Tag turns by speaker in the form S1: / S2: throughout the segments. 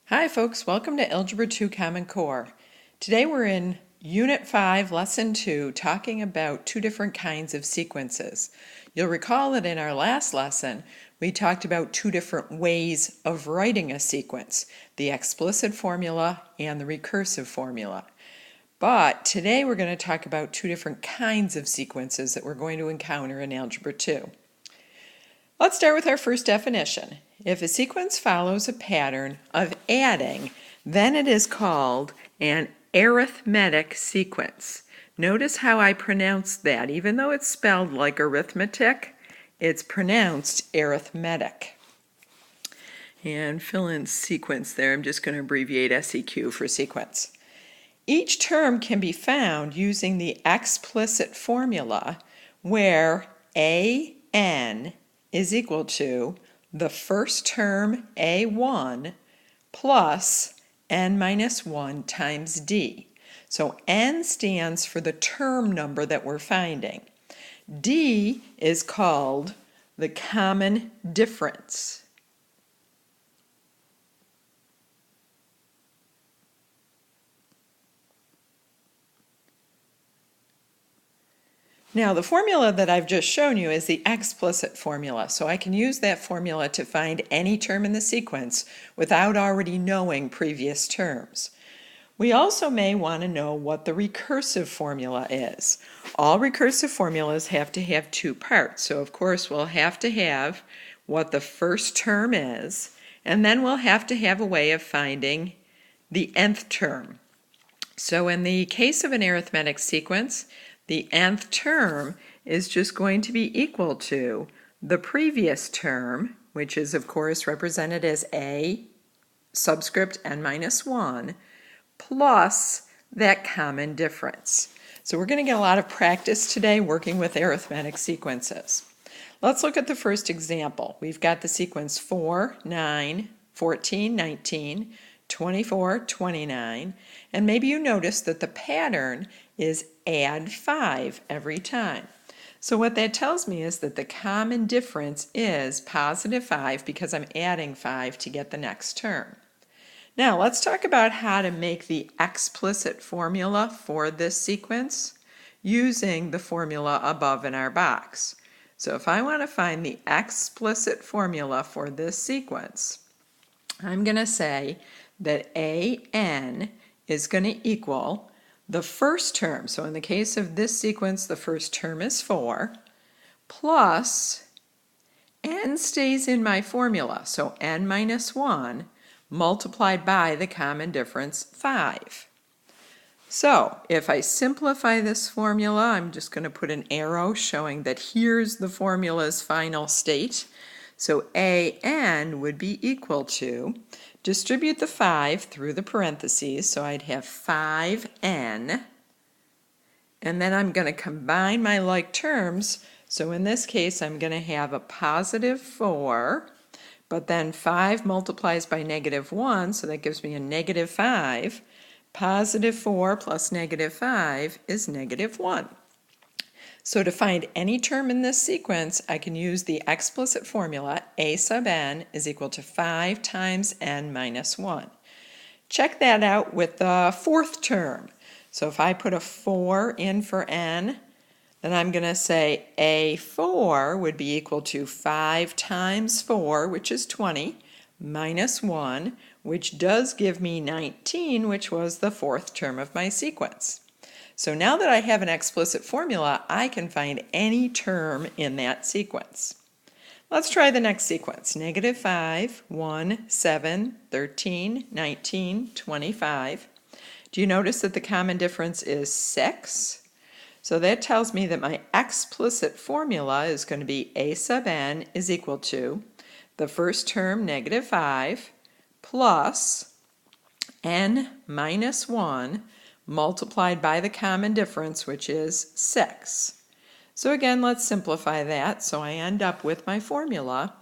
S1: Hi folks, welcome to Algebra 2 Common Core. Today we're in Unit 5, Lesson 2, talking about two different kinds of sequences. You'll recall that in our last lesson, we talked about two different ways of writing a sequence, the explicit formula and the recursive formula. But today we're going to talk about two different kinds of sequences that we're going to encounter in Algebra 2. Let's start with our first definition. If a sequence follows a pattern of adding, then it is called an arithmetic sequence. Notice how I pronounce that. Even though it's spelled like arithmetic, it's pronounced arithmetic. And fill in sequence there. I'm just going to abbreviate SEQ for sequence. Each term can be found using the explicit formula where AN is equal to the first term A1 plus n minus 1 times D. So n stands for the term number that we're finding. D is called the common difference. Now, the formula that I've just shown you is the explicit formula, so I can use that formula to find any term in the sequence without already knowing previous terms. We also may want to know what the recursive formula is. All recursive formulas have to have two parts, so of course we'll have to have what the first term is, and then we'll have to have a way of finding the nth term. So in the case of an arithmetic sequence, the nth term is just going to be equal to the previous term, which is of course represented as a subscript n minus 1, plus that common difference. So we're going to get a lot of practice today working with arithmetic sequences. Let's look at the first example. We've got the sequence 4, 9, 14, 19, 24, 29, and maybe you notice that the pattern is add 5 every time. So what that tells me is that the common difference is positive 5 because I'm adding 5 to get the next term. Now let's talk about how to make the explicit formula for this sequence using the formula above in our box. So if I want to find the explicit formula for this sequence, I'm going to say that AN is going to equal the first term, so in the case of this sequence, the first term is 4, plus n stays in my formula, so n minus 1 multiplied by the common difference 5. So if I simplify this formula, I'm just going to put an arrow showing that here's the formula's final state. So AN would be equal to, distribute the 5 through the parentheses, so I'd have 5n, and then I'm going to combine my like terms, so in this case I'm going to have a positive 4, but then 5 multiplies by negative 1, so that gives me a negative 5. Positive 4 plus negative 5 is negative 1. So to find any term in this sequence, I can use the explicit formula a sub n is equal to 5 times n minus 1. Check that out with the fourth term. So if I put a 4 in for n, then I'm going to say a4 would be equal to 5 times 4, which is 20, minus 1, which does give me 19, which was the fourth term of my sequence. So now that I have an explicit formula, I can find any term in that sequence. Let's try the next sequence. Negative 5, 1, 7, 13, 19, 25. Do you notice that the common difference is 6? So that tells me that my explicit formula is going to be a sub n is equal to the first term, negative 5, plus n minus 1 multiplied by the common difference, which is 6. So again, let's simplify that. So I end up with my formula,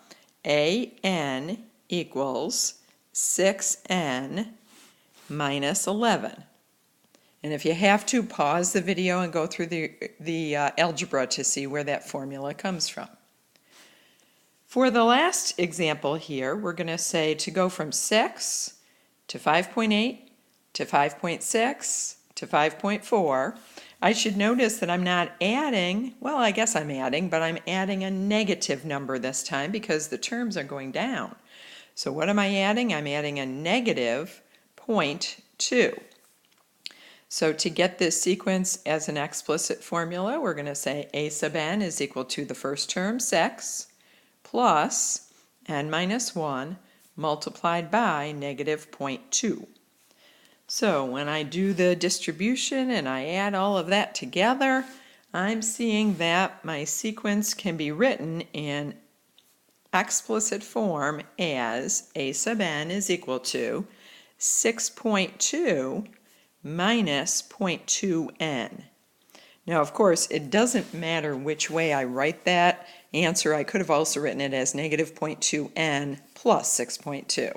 S1: AN equals 6n minus 11. And if you have to, pause the video and go through the algebra to see where that formula comes from. For the last example here, we're going to say to go from 6 to 5.8 to 5.6 to 5.4. I should notice that I'm not adding, well, I guess I'm adding, but I'm adding a negative number this time because the terms are going down. So what am I adding? I'm adding a negative 0.2. So to get this sequence as an explicit formula, we're going to say a sub n is equal to the first term, 6, plus n minus 1 multiplied by negative 0.2. So when I do the distribution and I add all of that together, I'm seeing that my sequence can be written in explicit form as a sub n is equal to 6.2 minus 0.2n. Now, of course, it doesn't matter which way I write that answer. I could have also written it as negative 0.2n plus 6.2.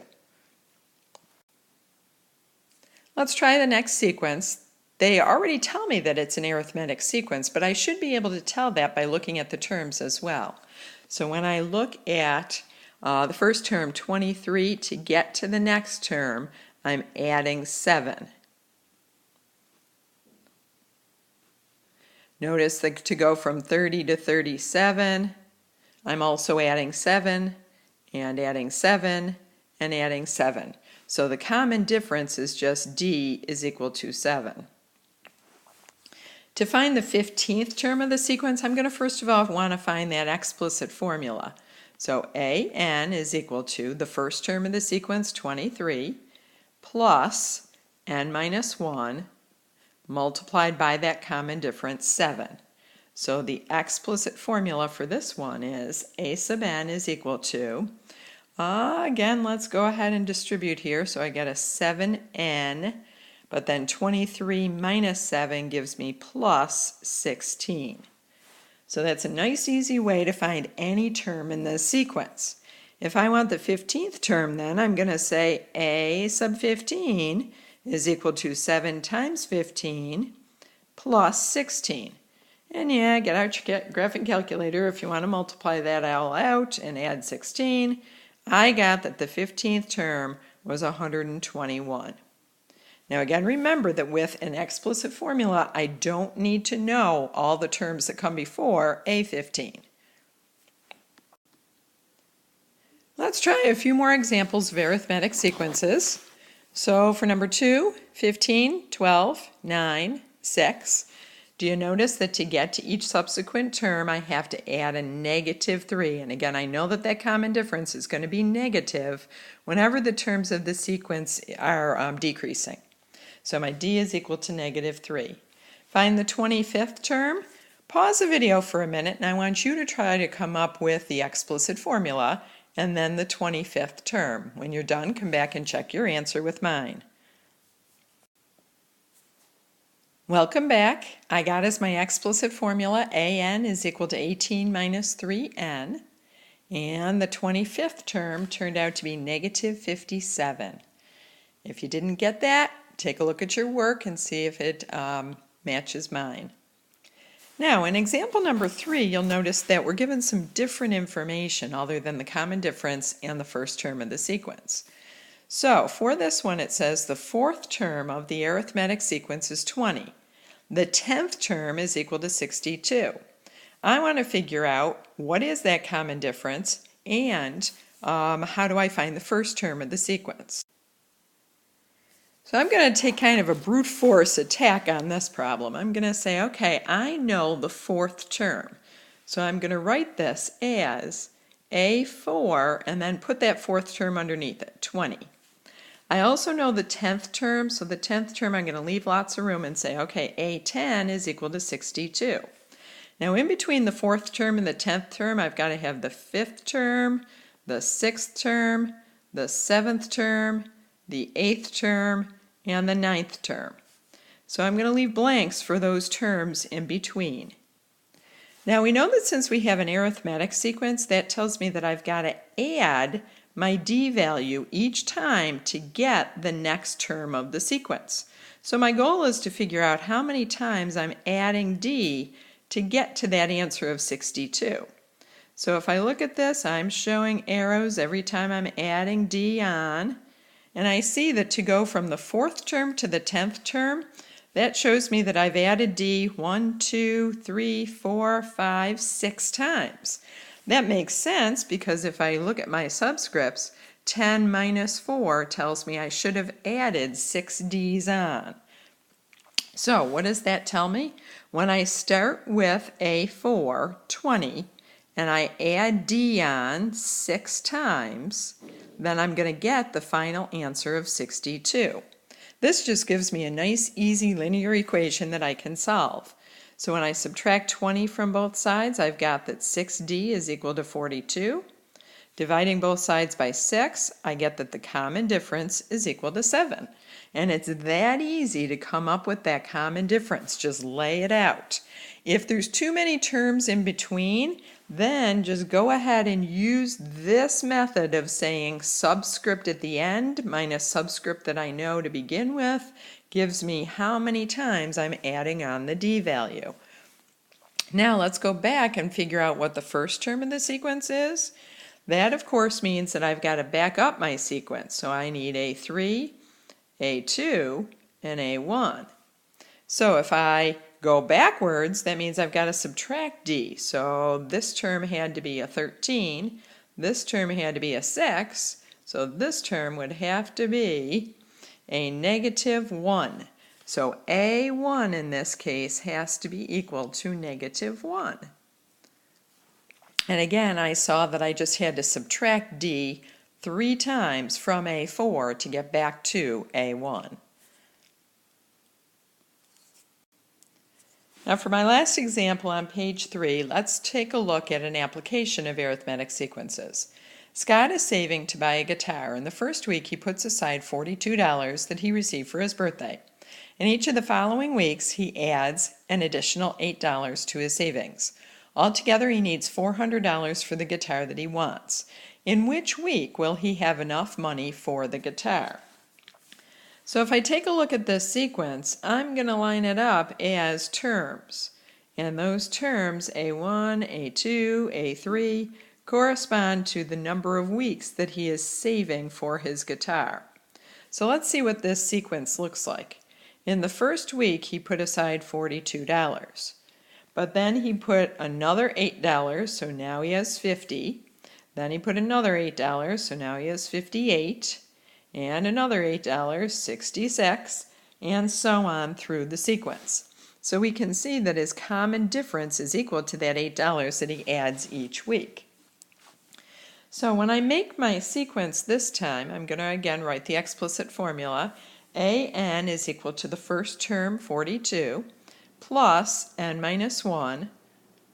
S1: Let's try the next sequence. They already tell me that it's an arithmetic sequence, but I should be able to tell that by looking at the terms as well. So when I look at the first term, 23, to get to the next term, I'm adding 7. Notice that to go from 30 to 37, I'm also adding 7, and adding 7, and adding 7. So the common difference is just d is equal to 7. To find the 15th term of the sequence, I'm going to first of all want to find that explicit formula. So an is equal to the first term of the sequence, 23, plus n minus 1 multiplied by that common difference, 7. So the explicit formula for this one is a sub n is equal to, again, let's go ahead and distribute here. So I get a 7n, but then 23 minus 7 gives me plus 16. So that's a nice, easy way to find any term in this sequence. If I want the 15th term, then I'm going to say a sub 15 is equal to 7 times 15 plus 16. And yeah, get out your graphing calculator if you want to multiply that all out and add 16. I got that the 15th term was 121. Now again, remember that with an explicit formula, I don't need to know all the terms that come before A15. Let's try a few more examples of arithmetic sequences. So for number 2, 15, 12, 9, 6. Do you notice that to get to each subsequent term, I have to add a negative 3? And again, I know that that common difference is going to be negative whenever the terms of the sequence are decreasing. So my d is equal to negative 3. Find the 25th term. Pause the video for a minute, and I want you to try to come up with the explicit formula and then the 25th term. When you're done, come back and check your answer with mine. Welcome back. I got as my explicit formula an is equal to 18 minus 3n, and the 25th term turned out to be negative 57. If you didn't get that, take a look at your work and see if it matches mine. Now, in example number 3, you'll notice that we're given some different information other than the common difference and the first term of the sequence. So, for this one, it says the 4th term of the arithmetic sequence is 20. The 10th term is equal to 62. I want to figure out what is that common difference and how do I find the first term of the sequence. So I'm going to take kind of a brute force attack on this problem. I'm going to say, okay, I know the 4th term. So I'm going to write this as A4 and then put that 4th term underneath it, 20. I also know the 10th term, so the 10th term I'm going to leave lots of room and say, okay, A10 is equal to 62. Now in between the 4th term and the 10th term, I've got to have the 5th term, the 6th term, the 7th term, the 8th term, and the 9th term. So I'm going to leave blanks for those terms in between. Now we know that since we have an arithmetic sequence, that tells me that I've got to add my d value each time to get the next term of the sequence. So my goal is to figure out how many times I'm adding d to get to that answer of 62. So if I look at this, I'm showing arrows every time I'm adding d on. And I see that to go from the 4th term to the 10th term, that shows me that I've added D 1, 2, 3, 4, 5, 6 times. That makes sense because if I look at my subscripts, 10 minus 4 tells me I should have added 6 D's on. So what does that tell me? When I start with A4, 20, and I add D on 6 times, then I'm going to get the final answer of 62. This just gives me a nice, easy linear equation that I can solve. So when I subtract 20 from both sides, I've got that 6D is equal to 42. Dividing both sides by 6, I get that the common difference is equal to 7. And it's that easy to come up with that common difference. Just lay it out. If there's too many terms in between, then just go ahead and use this method of saying subscript at the end minus subscript that I know to begin with gives me how many times I'm adding on the D value. Now let's go back and figure out what the first term of the sequence is. That, of course, means that I've got to back up my sequence. So I need A3, A2, and A1. So if I go backwards, that means I've got to subtract D. So this term had to be a 13. This term had to be a 6. So this term would have to be a -1. So A1 in this case has to be equal to -1. And again, I saw that I just had to subtract D 3 times from A4 to get back to A1. Now for my last example on page 3, let's take a look at an application of arithmetic sequences. Scott is saving to buy a guitar, and the first week he puts aside $42 that he received for his birthday. In each of the following weeks, he adds an additional $8 to his savings. Altogether, he needs $400 for the guitar that he wants. In which week will he have enough money for the guitar? So if I take a look at this sequence, I'm going to line it up as terms. And those terms, A1, A2, A3, correspond to the number of weeks that he is saving for his guitar. So let's see what this sequence looks like. In the first week, he put aside $42. But then he put another $8, so now he has $50. Then he put another $8, so now he has $58. And another $8, $66, and so on through the sequence. So we can see that his common difference is equal to that $8 that he adds each week. So when I make my sequence this time, I'm going to again write the explicit formula. AN is equal to the first term, 42, plus n minus 1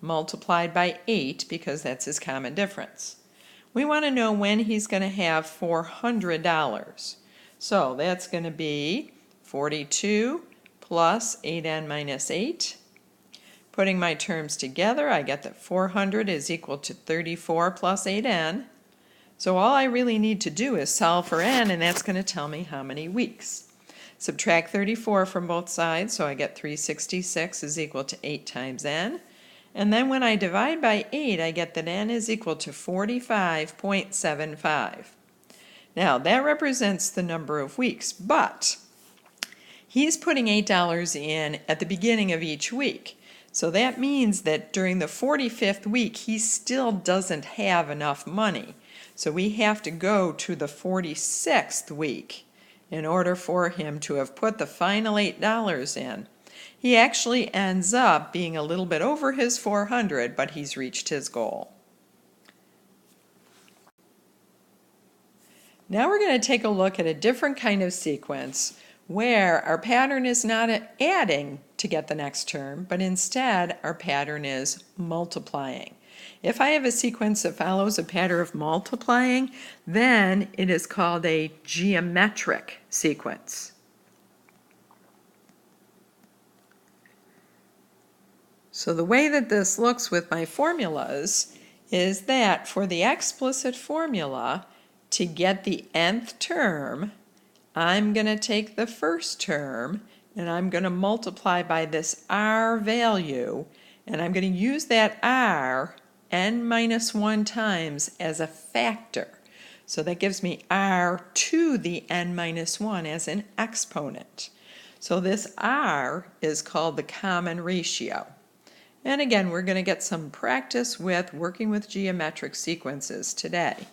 S1: multiplied by 8 because that's his common difference. We want to know when he's going to have $400. So that's going to be 42 plus 8n minus 8. Putting my terms together, I get that 400 is equal to 34 plus 8n. So all I really need to do is solve for n, and that's going to tell me how many weeks. Subtract 34 from both sides, so I get 366 is equal to 8 times n. And then when I divide by 8, I get that n is equal to 45.75. Now, that represents the number of weeks, but he's putting $8 in at the beginning of each week. So that means that during the 45th week, he still doesn't have enough money. So we have to go to the 46th week in order for him to have put the final $8 in. He actually ends up being a little bit over his 400, but he's reached his goal. Now we're going to take a look at a different kind of sequence where our pattern is not adding to get the next term, but instead our pattern is multiplying. If I have a sequence that follows a pattern of multiplying, then it is called a geometric sequence. So the way that this looks with my formulas is that for the explicit formula, to get the nth term, I'm going to take the first term and I'm going to multiply by this r value, and I'm going to use that r n minus 1 times as a factor. So that gives me r to the n minus 1 as an exponent. So this r is called the common ratio. And again, we're going to get some practice with working with geometric sequences today.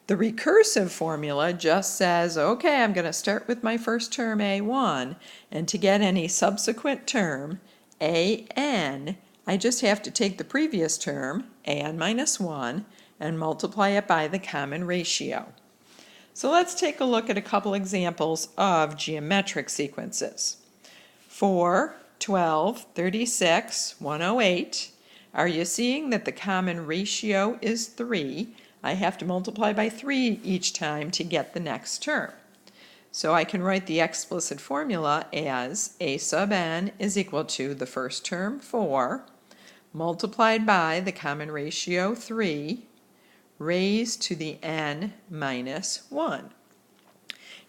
S1: The recursive formula just says, okay, I'm going to start with my first term, a1, and to get any subsequent term, an, I just have to take the previous term, an minus 1, and multiply it by the common ratio. So let's take a look at a couple examples of geometric sequences. 4, 12, 36, 108. Are you seeing that the common ratio is 3? I have to multiply by 3 each time to get the next term. So I can write the explicit formula as a sub n is equal to the first term, 4, multiplied by the common ratio, 3, raised to the n minus 1.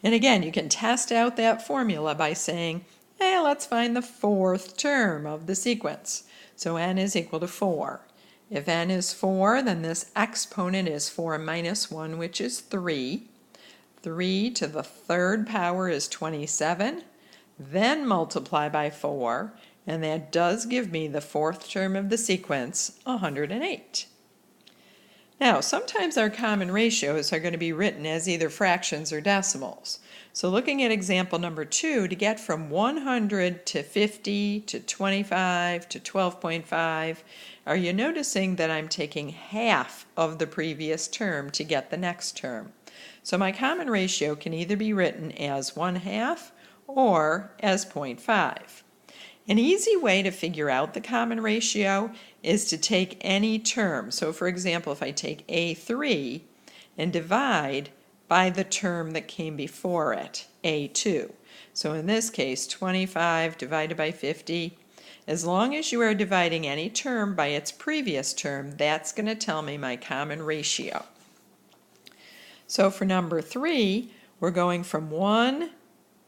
S1: And again, you can test out that formula by saying, hey, let's find the fourth term of the sequence. So n is equal to 4. If n is 4, then this exponent is 4 minus 1, which is 3. 3 to the third power is 27. Then multiply by 4, and that does give me the fourth term of the sequence, 108. Now, sometimes our common ratios are going to be written as either fractions or decimals. So looking at example number 2, to get from 100 to 50 to 25 to 12.5, are you noticing that I'm taking half of the previous term to get the next term? So my common ratio can either be written as 1/2 or as 0.5. An easy way to figure out the common ratio is to take any term. So for example, if I take a3 and divide by the term that came before it, a2. So in this case, 25 divided by 50. As long as you are dividing any term by its previous term, that's going to tell me my common ratio. So for number 3, we're going from 1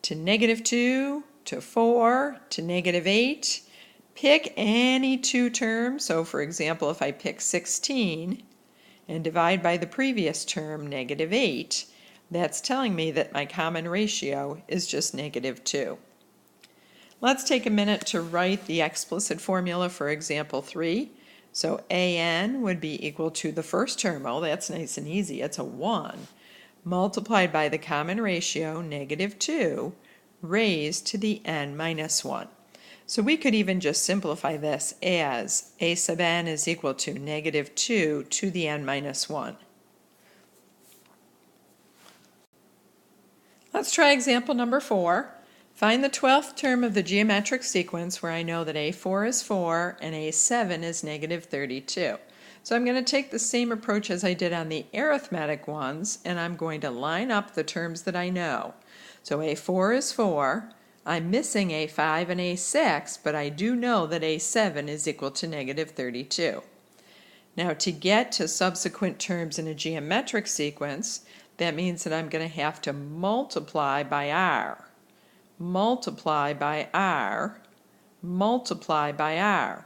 S1: to -2 to 4 to -8. Pick any two terms. So for example, if I pick 16 and divide by the previous term, -8, that's telling me that my common ratio is just -2. Let's take a minute to write the explicit formula for example 3. So an would be equal to the first term. Oh, that's nice and easy. It's a 1. Multiplied by the common ratio, -2, raised to the n minus 1. So we could even just simplify this as a sub n is equal to -2 to the n minus 1. Let's try example number 4. Find the 12th term of the geometric sequence where I know that a4 is 4 and a7 is -32. So I'm going to take the same approach as I did on the arithmetic ones, and I'm going to line up the terms that I know. So a4 is 4. I'm missing a5 and a6, but I do know that a7 is equal to -32. Now to get to subsequent terms in a geometric sequence, that means that I'm going to have to multiply by r, multiply by r, multiply by r.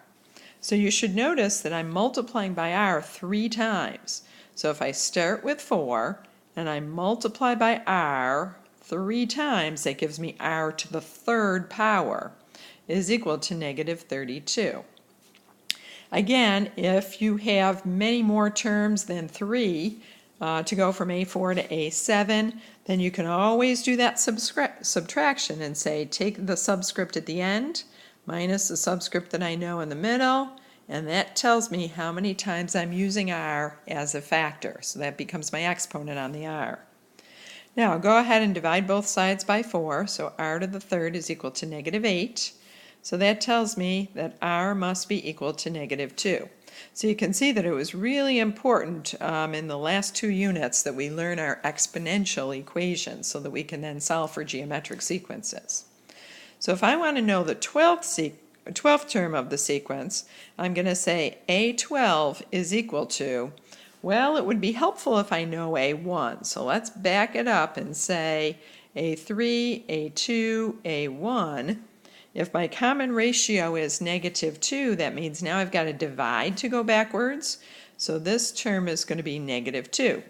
S1: So you should notice that I'm multiplying by r 3 times. So if I start with 4 and I multiply by r 3 times, that gives me r to the third power is equal to -32. Again, if you have many more terms than 3 to go from a4 to a7, then you can always do that subtraction and say take the subscript at the end minus the subscript that I know in the middle, and that tells me how many times I'm using r as a factor. So that becomes my exponent on the r. Now go ahead and divide both sides by 4, so r to the third is equal to -8. So that tells me that r must be equal to -2. So you can see that it was really important in the last 2 units that we learn our exponential equations so that we can then solve for geometric sequences. So if I want to know the 12th term of the sequence, I'm going to say a12 is equal to, well, it would be helpful if I know a1. So let's back it up and say a3, a2, a1. If my common ratio is -2, that means now I've got to divide to go backwards. So this term is going to be -2.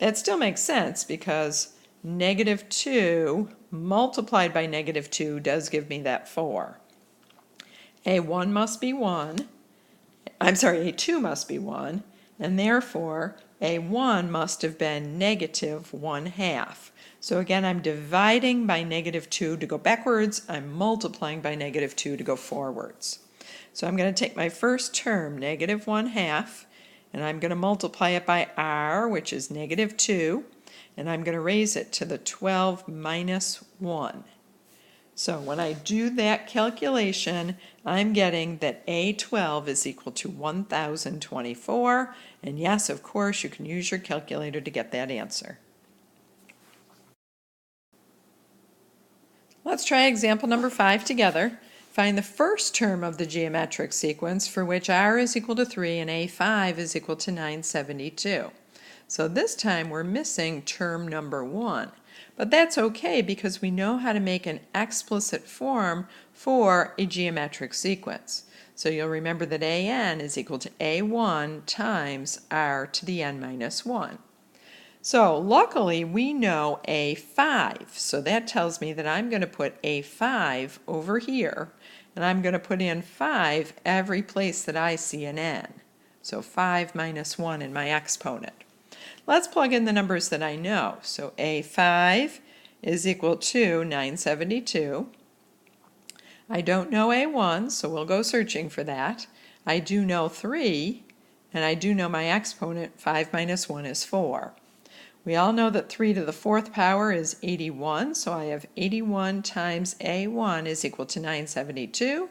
S1: that still makes sense because negative 2 multiplied by negative 2 does give me that 4. A1 must be 1. I'm sorry, A2 must be 1, and therefore A1 must have been negative 1/2. So again, I'm dividing by negative 2 to go backwards. I'm multiplying by negative 2 to go forwards. So I'm going to take my first term, negative 1/2, and I'm going to multiply it by r, which is negative 2, and I'm going to raise it to the 12 minus 1. So when I do that calculation, I'm getting that A12 is equal to 1024, and yes, of course, you can use your calculator to get that answer. Let's try example number 5 together. Find the first term of the geometric sequence for which r is equal to 3 and a5 is equal to 972. So this time we're missing term number 1. But that's okay because we know how to make an explicit form for a geometric sequence. So you'll remember that an is equal to a1 times r to the n minus 1. So luckily we know a5, so that tells me that I'm going to put a5 over here, and I'm going to put in 5 every place that I see an n. So 5 minus 1 in my exponent. Let's plug in the numbers that I know. So a5 is equal to 972. I don't know a1, so we'll go searching for that. I do know 3, and I do know my exponent, 5 minus 1 is 4. We all know that 3 to the 4th power is 81, so I have 81 times a1 is equal to 972.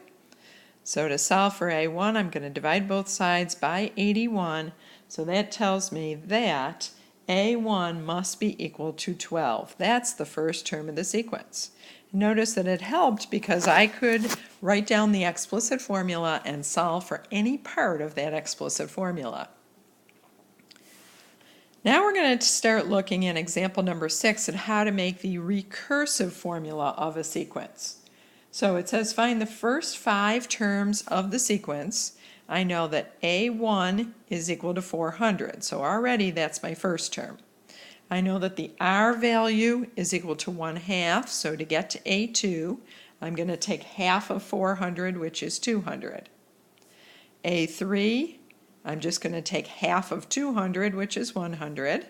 S1: So to solve for a1, I'm going to divide both sides by 81, so that tells me that a1 must be equal to 12. That's the first term of the sequence. Notice that it helped because I could write down the explicit formula and solve for any part of that explicit formula. Now we're going to start looking in example number 6 at how to make the recursive formula of a sequence. So it says find the first 5 terms of the sequence. I know that a1 is equal to 400, so already that's my first term. I know that the r value is equal to 1/2, so to get to a2, I'm going to take half of 400, which is 200. a3, I'm just going to take half of 200, which is 100.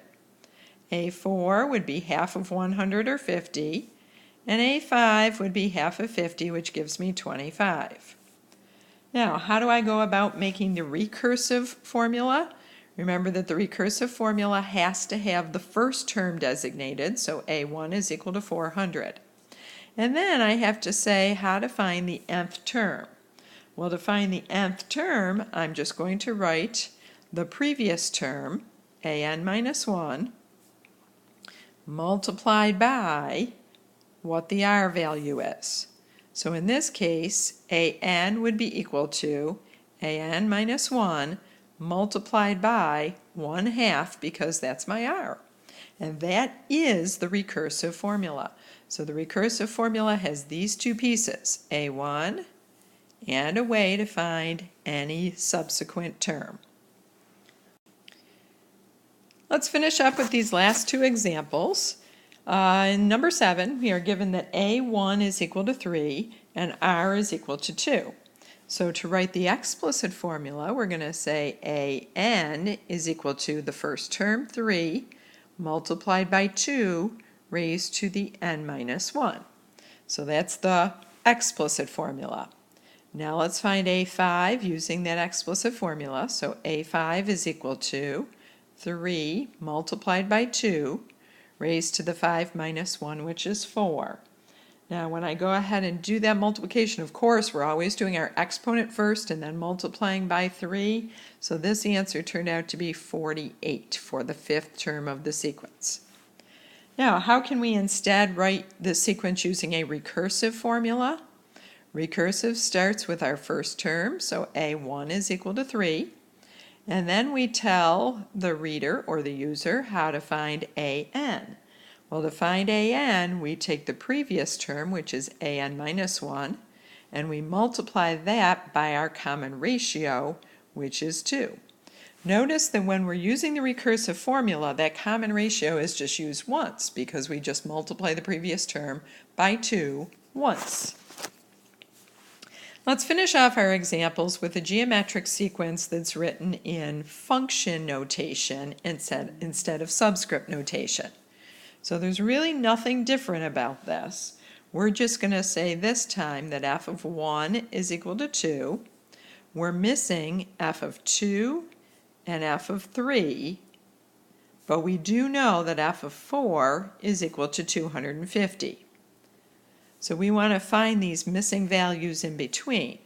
S1: a4 would be half of 100, or 50. And a5 would be half of 50, which gives me 25. Now, how do I go about making the recursive formula? Remember that the recursive formula has to have the first term designated, so a1 is equal to 400. And then I have to say how to find the nth term. Well, to find the nth term, I'm just going to write the previous term, an minus 1, multiplied by what the r value is. So in this case, an would be equal to an minus 1 multiplied by 1/2 because that's my r. And that is the recursive formula. So the recursive formula has these two pieces, a1 and a way to find any subsequent term. Let's finish up with these last 2 examples. In number 7, we are given that a1 is equal to 3 and r is equal to 2. So to write the explicit formula, we're going to say an is equal to the first term, 3, multiplied by 2 raised to the n minus 1. So that's the explicit formula. Now let's find a5 using that explicit formula. So a5 is equal to 3 multiplied by 2 raised to the 5 minus 1, which is 4. Now when I go ahead and do that multiplication, of course, we're always doing our exponent first and then multiplying by 3. So this answer turned out to be 48 for the 5th term of the sequence. Now, how can we instead write the sequence using a recursive formula? Recursive starts with our first term, so a1 is equal to 3. And then we tell the reader or the user how to find an. Well, to find an, we take the previous term, which is an minus 1, and we multiply that by our common ratio, which is 2. Notice that when we're using the recursive formula, that common ratio is just used once because we just multiply the previous term by 2 once. Let's finish off our examples with a geometric sequence that's written in function notation instead of subscript notation. So there's really nothing different about this. We're just going to say this time that f of 1 is equal to 2. We're missing f of 2 and f of 3, but we do know that f of 4 is equal to 250. So we want to find these missing values in between.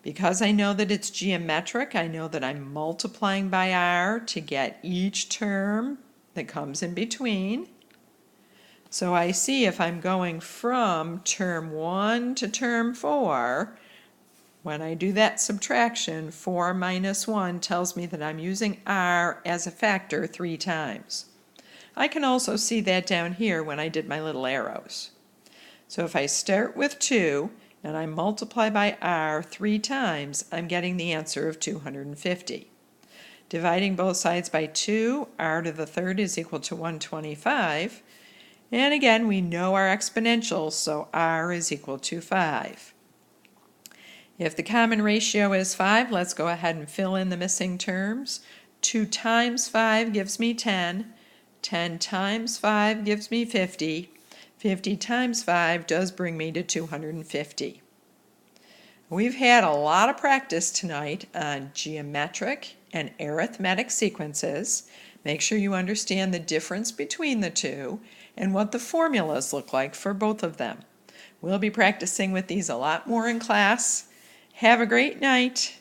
S1: Because I know that it's geometric, I know that I'm multiplying by r to get each term that comes in between. So I see if I'm going from term 1 to term 4, when I do that subtraction, 4 minus 1 tells me that I'm using r as a factor 3 times. I can also see that down here when I did my little arrows. So if I start with 2 and I multiply by r 3 times, I'm getting the answer of 250. Dividing both sides by 2, r to the third is equal to 125. And again, we know our exponentials, so r is equal to 5. If the common ratio is 5, let's go ahead and fill in the missing terms. 2 times 5 gives me 10. 10 times 5 gives me 50. 50 times 5 does bring me to 250. We've had a lot of practice tonight on geometric and arithmetic sequences. Make sure you understand the difference between the two and what the formulas look like for both of them. We'll be practicing with these a lot more in class. Have a great night.